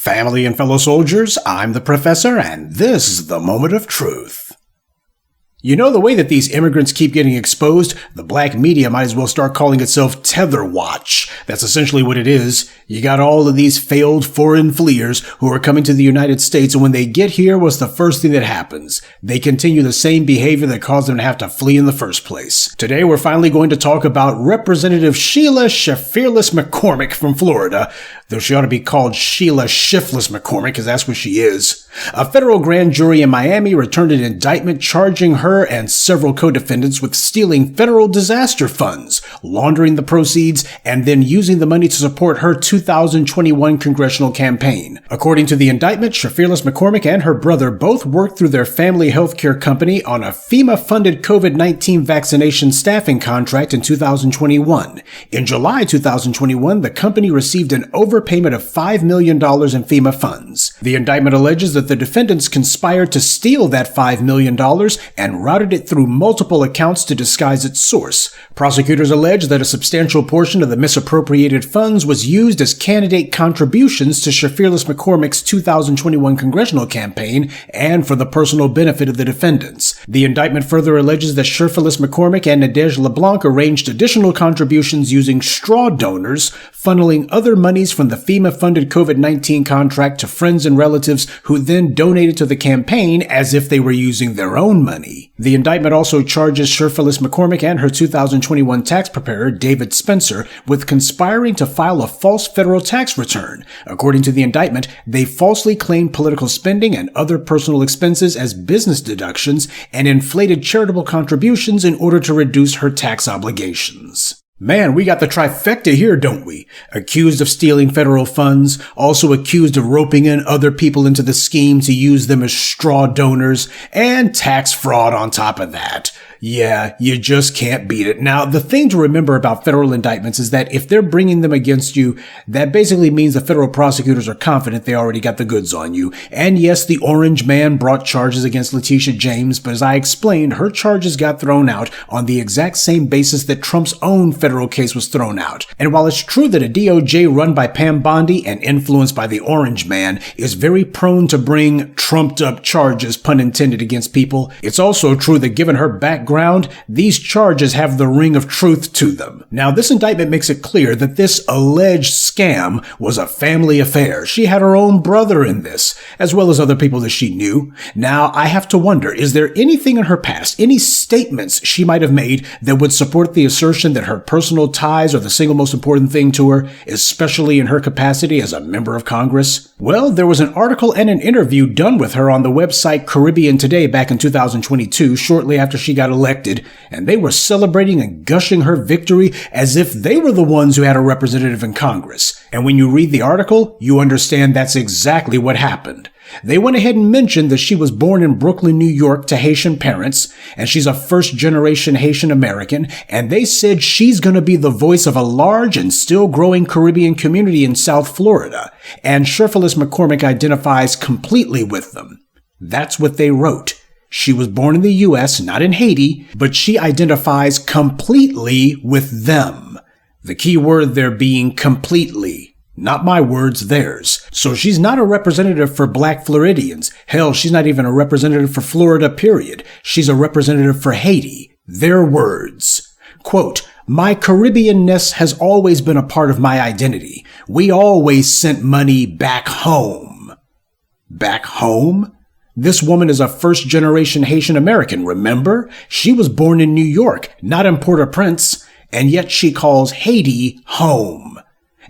Family and fellow soldiers, I'm the Professor, and this is the Moment of Truth. You know, the way that these immigrants keep getting exposed, the black media might as well start calling itself Tether Watch. That's essentially what it is. You got all of these failed foreign fleers who are coming to the United States, and when they get here, what's the first thing that happens? They continue the same behavior that caused them to have to flee in the first place. Today, we're finally going to talk about Representative Sheila Cherfilus-McCormick from Florida, though she ought to be called Sheila Cherfilus-McCormick, because that's what she is. A federal grand jury in Miami returned an indictment charging her and several co-defendants with stealing federal disaster funds, laundering the proceeds, and then using the money to support her 2021 congressional campaign. According to the indictment, Cherfilus-McCormick and her brother both worked through their family healthcare company on a FEMA-funded COVID-19 vaccination staffing contract in 2021. In July 2021, the company received an overpayment of $5 million in FEMA funds. The indictment alleges that the defendants conspired to steal that $5 million and routed it through multiple accounts to disguise its source. Prosecutors allege that a substantial portion of the misappropriated funds was used as candidate contributions to Cherfilus-McCormick's 2021 congressional campaign and for the personal benefit of the defendants. The indictment further alleges that Cherfilus-McCormick and Nadege LeBlanc arranged additional contributions using straw donors, funneling other monies from the FEMA-funded COVID-19 contract to friends and relatives who then donated to the campaign as if they were using their own money. The indictment also charges Cherfilus-McCormick and her 2021 tax preparer, David Spencer, with conspiring to file a false federal tax return. According to the indictment, they falsely claimed political spending and other personal expenses as business deductions and inflated charitable contributions in order to reduce her tax obligations. Man, we got the trifecta here, don't we? Accused of stealing federal funds, also accused of roping in other people into the scheme to use them as straw donors, and tax fraud on top of that. Yeah, you just can't beat it. Now, the thing to remember about federal indictments is that if they're bringing them against you, that basically means the federal prosecutors are confident they already got the goods on you. And yes, the Orange Man brought charges against Letitia James, but as I explained, her charges got thrown out on the exact same basis that Trump's own federal case was thrown out. And while it's true that a DOJ run by Pam Bondi and influenced by the Orange Man is very prone to bring trumped-up charges, pun intended, against people, it's also true that given her background, these charges have the ring of truth to them. Now, this indictment makes it clear that this alleged scam was a family affair. She had her own brother in this, as well as other people that she knew. Now, I have to wonder, is there anything in her past, any statements she might have made that would support the assertion that her personal ties are the single most important thing to her, especially in her capacity as a member of Congress? Well, there was an article and an interview done with her on the website Caribbean Today back in 2022, shortly after she got elected, and they were celebrating and gushing her victory as if they were the ones who had a representative in Congress. And when you read the article, you understand that's exactly what happened. They went ahead and mentioned that she was born in Brooklyn, New York to Haitian parents, and she's a first-generation Haitian-American, and they said she's going to be the voice of a large and still growing Caribbean community in South Florida, and Cherfilus-McCormick identifies completely with them. That's what they wrote. She was born in the U.S., not in Haiti, but she identifies completely with them. The key word there being completely. Not my words, theirs. So she's not a representative for black Floridians. Hell, she's not even a representative for Florida, period. She's a representative for Haiti. Their words. Quote, "My Caribbean-ness has always been a part of my identity. We always sent money back home." Back home? This woman is a first-generation Haitian-American, remember? She was born in New York, not in Port-au-Prince, and yet she calls Haiti home.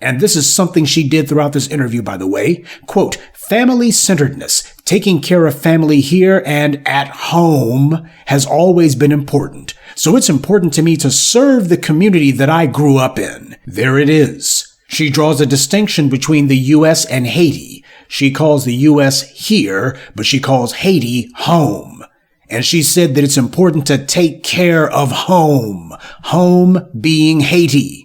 And this is something she did throughout this interview, by the way. Quote, "Family-centeredness, taking care of family here and at home, has always been important. So it's important to me to serve the community that I grew up in." There it is. She draws a distinction between the U.S. and Haiti. She calls the U.S. here, but she calls Haiti home. And she said that it's important to take care of home. Home being Haiti.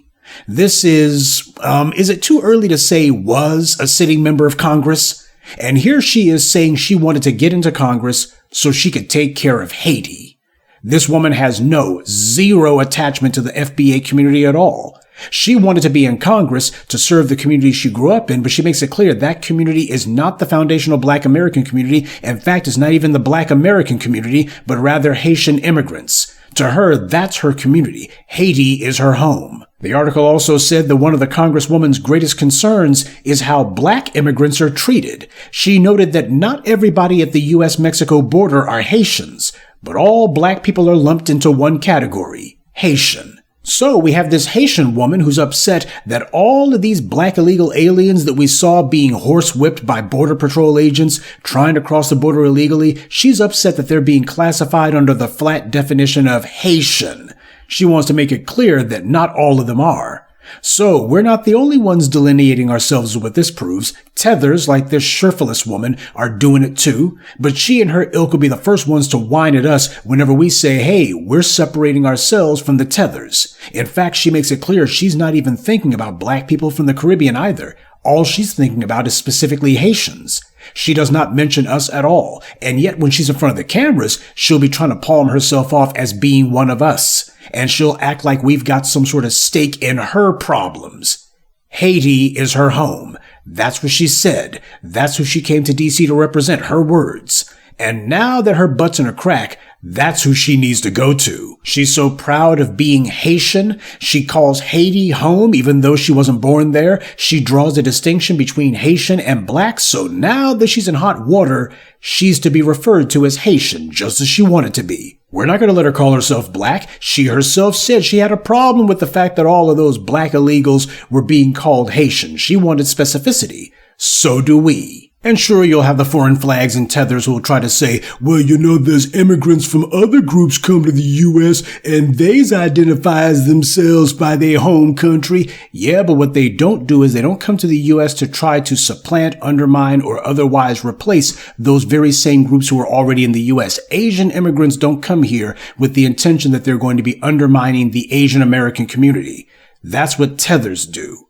This is it too early to say was a sitting member of Congress? And here she is saying she wanted to get into Congress so she could take care of Haiti. This woman has zero attachment to the FBA community at all. She wanted to be in Congress to serve the community she grew up in, but she makes it clear that community is not the foundational Black American community. In fact, it's not even the Black American community, but rather Haitian immigrants. To her, that's her community. Haiti is her home. The article also said that one of the Congresswoman's greatest concerns is how Black immigrants are treated. She noted that not everybody at the U.S.-Mexico border are Haitians, but all Black people are lumped into one category, Haitian. So we have this Haitian woman who's upset that all of these Black illegal aliens that we saw being horsewhipped by Border Patrol agents trying to cross the border illegally, she's upset that they're being classified under the flat definition of Haitian. She wants to make it clear that not all of them are. So we're not the only ones delineating ourselves as what this proves. Tethers like this Cherfilus woman are doing it too, but she and her ilk will be the first ones to whine at us whenever we say, hey, we're separating ourselves from the Tethers. In fact, she makes it clear she's not even thinking about Black people from the Caribbean either. All she's thinking about is specifically Haitians. She does not mention us at all, and yet when she's in front of the cameras, she'll be trying to palm herself off as being one of us, and she'll act like we've got some sort of stake in her problems. Haiti is her home. That's what she said. That's who she came to D.C. to represent, her words. And now that her butt's in a crack, that's who she needs to go to. She's so proud of being Haitian. She calls Haiti home even though she wasn't born there. She draws a distinction between Haitian and Black. So now that she's in hot water, she's to be referred to as Haitian, just as she wanted to be. We're not going to let her call herself Black. She herself said she had a problem with the fact that all of those Black illegals were being called Haitian. She wanted specificity. So do we. And sure, you'll have the foreign flags and tethers who will try to say, well, you know, there's immigrants from other groups come to the U.S. and they's identifies themselves by their home country. Yeah, but what they don't do is they don't come to the U.S. to try to supplant, undermine, or otherwise replace those very same groups who are already in the U.S. Asian immigrants don't come here with the intention that they're going to be undermining the Asian-American community. That's what tethers do.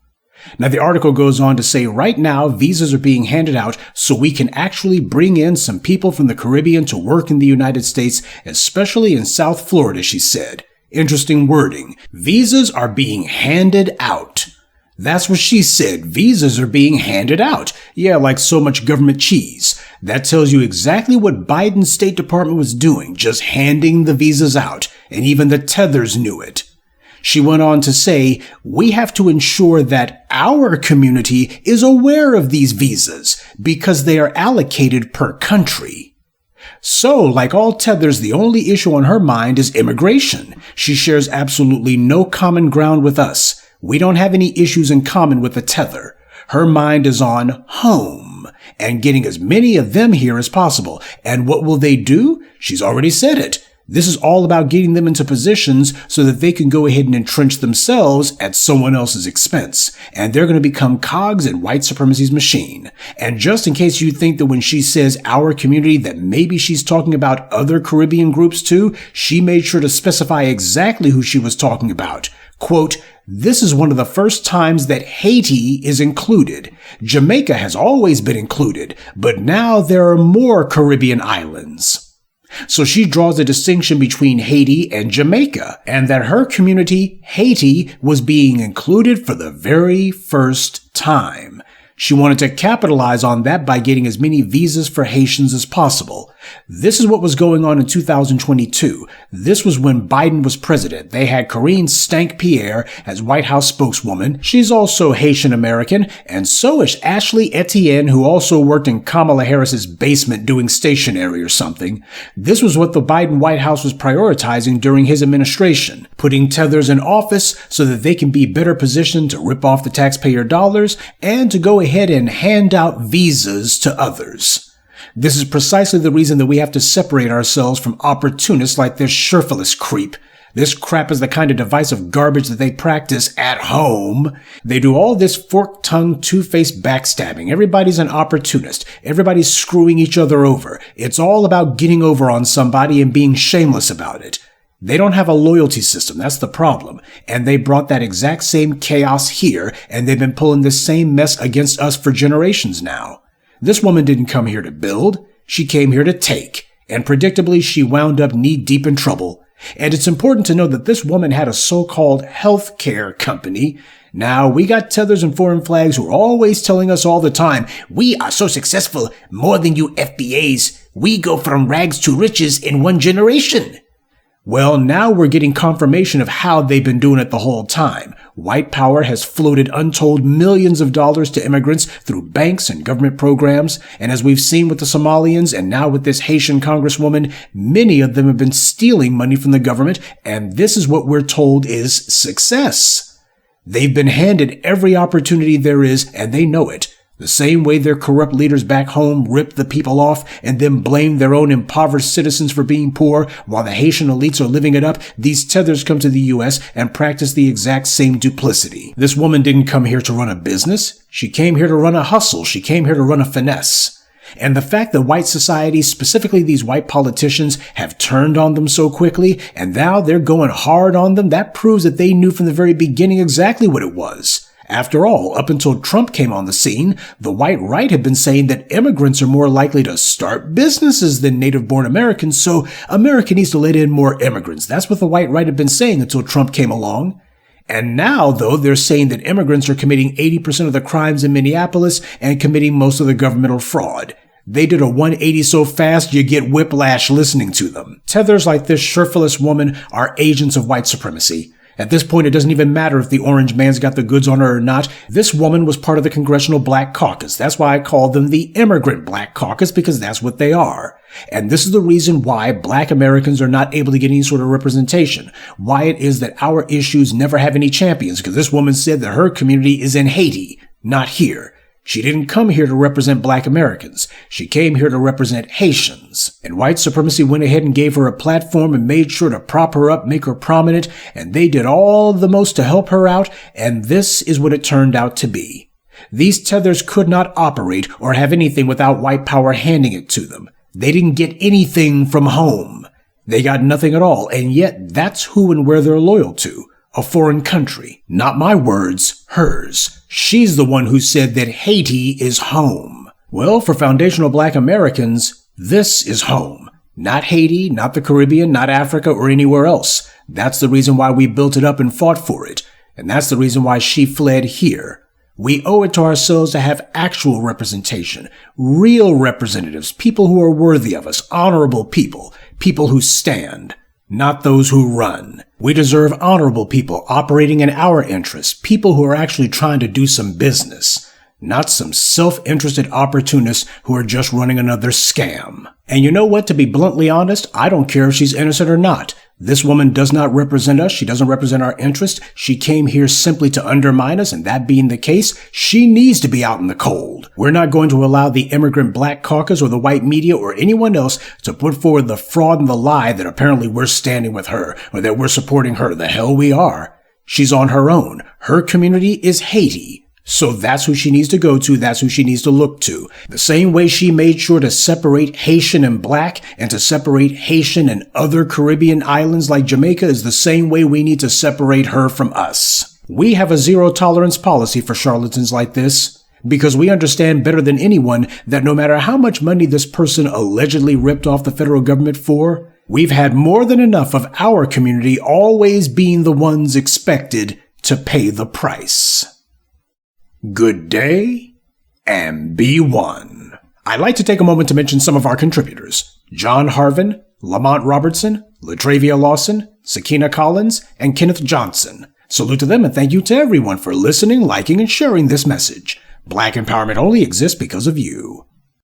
Now, the article goes on to say right now visas are being handed out so we can actually bring in some people from the Caribbean to work in the United States, especially in South Florida, she said. Interesting wording. Visas are being handed out. That's what she said. Visas are being handed out. Yeah, like so much government cheese. That tells you exactly what Biden's State Department was doing, just handing the visas out. And even the tethers knew it. She went on to say, we have to ensure that our community is aware of these visas because they are allocated per country. So, like all tethers, the only issue on her mind is immigration. She shares absolutely no common ground with us. We don't have any issues in common with the tether. Her mind is on home and getting as many of them here as possible. And what will they do? She's already said it. This is all about getting them into positions so that they can go ahead and entrench themselves at someone else's expense. And they're going to become cogs in white supremacy's machine. And just in case you think that when she says our community that maybe she's talking about other Caribbean groups too, she made sure to specify exactly who she was talking about. Quote, this is one of the first times that Haiti is included. Jamaica has always been included, but now there are more Caribbean islands. So she draws a distinction between Haiti and Jamaica, and that her community, Haiti, was being included for the very first time. She wanted to capitalize on that by getting as many visas for Haitians as possible. This is what was going on in 2022. This was when Biden was president. They had Karine Stank-Pierre as White House spokeswoman. She's also Haitian-American, and so is Ashley Etienne, who also worked in Kamala Harris's basement doing stationery or something. This was what the Biden White House was prioritizing during his administration, putting tethers in office so that they can be better positioned to rip off the taxpayer dollars and to go ahead and hand out visas to others. This is precisely the reason that we have to separate ourselves from opportunists like this Cherfilus creep. This crap is the kind of divisive garbage that they practice at home. They do all this fork-tongued, two-faced backstabbing. Everybody's an opportunist. Everybody's screwing each other over. It's all about getting over on somebody and being shameless about it. They don't have a loyalty system. That's the problem. And they brought that exact same chaos here, and they've been pulling this same mess against us for generations now. This woman didn't come here to build. She came here to take. And predictably, she wound up knee-deep in trouble. And it's important to know that this woman had a so-called health care company. Now, we got tethers and foreign flags who are always telling us all the time, we are so successful, more than you FBAs. We go from rags to riches in 1 generation. Well, now we're getting confirmation of how they've been doing it the whole time. White power has floated untold millions of dollars to immigrants through banks and government programs. And as we've seen with the Somalians and now with this Haitian Congresswoman, many of them have been stealing money from the government. And this is what we're told is success. They've been handed every opportunity there is, and they know it. The same way their corrupt leaders back home rip the people off and then blame their own impoverished citizens for being poor while the Haitian elites are living it up, these tethers come to the U.S. and practice the exact same duplicity. This woman didn't come here to run a business. She came here to run a hustle. She came here to run a finesse. And the fact that white society, specifically these white politicians, have turned on them so quickly, and now they're going hard on them, that proves that they knew from the very beginning exactly what it was. After all, up until Trump came on the scene, the white right had been saying that immigrants are more likely to start businesses than native-born Americans, so America needs to let in more immigrants. That's what the white right had been saying until Trump came along. And now, though, they're saying that immigrants are committing 80% of the crimes in Minneapolis and committing most of the governmental fraud. They did a 180 so fast you get whiplash listening to them. Tethers like this Cherfilus woman are agents of white supremacy. At this point, it doesn't even matter if the orange man's got the goods on her or not. This woman was part of the Congressional Black Caucus. That's why I call them the Immigrant Black Caucus, because that's what they are. And this is the reason why Black Americans are not able to get any sort of representation. Why it is that our issues never have any champions, because this woman said that her community is in Haiti, not here. She didn't come here to represent Black Americans. She came here to represent Haitians. And white supremacy went ahead and gave her a platform and made sure to prop her up, make her prominent, and they did all the most to help her out, and this is what it turned out to be. These tethers could not operate or have anything without white power handing it to them. They didn't get anything from home. They got nothing at all, and yet that's who and where they're loyal to. A foreign country. Not my words, hers. She's the one who said that Haiti is home. Well, for foundational Black Americans, this is home. Not Haiti, not the Caribbean, not Africa, or anywhere else. That's the reason why we built it up and fought for it. And that's the reason why she fled here. We owe it to ourselves to have actual representation, real representatives, people who are worthy of us, honorable people, people who stand. Not those who run. We deserve honorable people operating in our interests, people who are actually trying to do some business, not some self-interested opportunists who are just running another scam. And you know what? To be bluntly honest, I don't care if she's innocent or not. This woman does not represent us. She doesn't represent our interests. She came here simply to undermine us, and that being the case, she needs to be out in the cold. We're not going to allow the Immigrant Black Caucus or the white media or anyone else to put forward the fraud and the lie that apparently we're standing with her or that we're supporting her. The hell we are. She's on her own. Her community is Haiti. So that's who she needs to go to. That's who she needs to look to. The same way she made sure to separate Haitian and Black and to separate Haitian and other Caribbean islands like Jamaica is the same way we need to separate her from us. We have a zero tolerance policy for charlatans like this because we understand better than anyone that no matter how much money this person allegedly ripped off the federal government for, we've had more than enough of our community always being the ones expected to pay the price. Good day, and be one. I'd like to take a moment to mention some of our contributors. John Harvin, Lamont Robertson, Latravia Lawson, Sakina Collins, and Kenneth Johnson. Salute to them and thank you to everyone for listening, liking, and sharing this message. Black empowerment only exists because of you.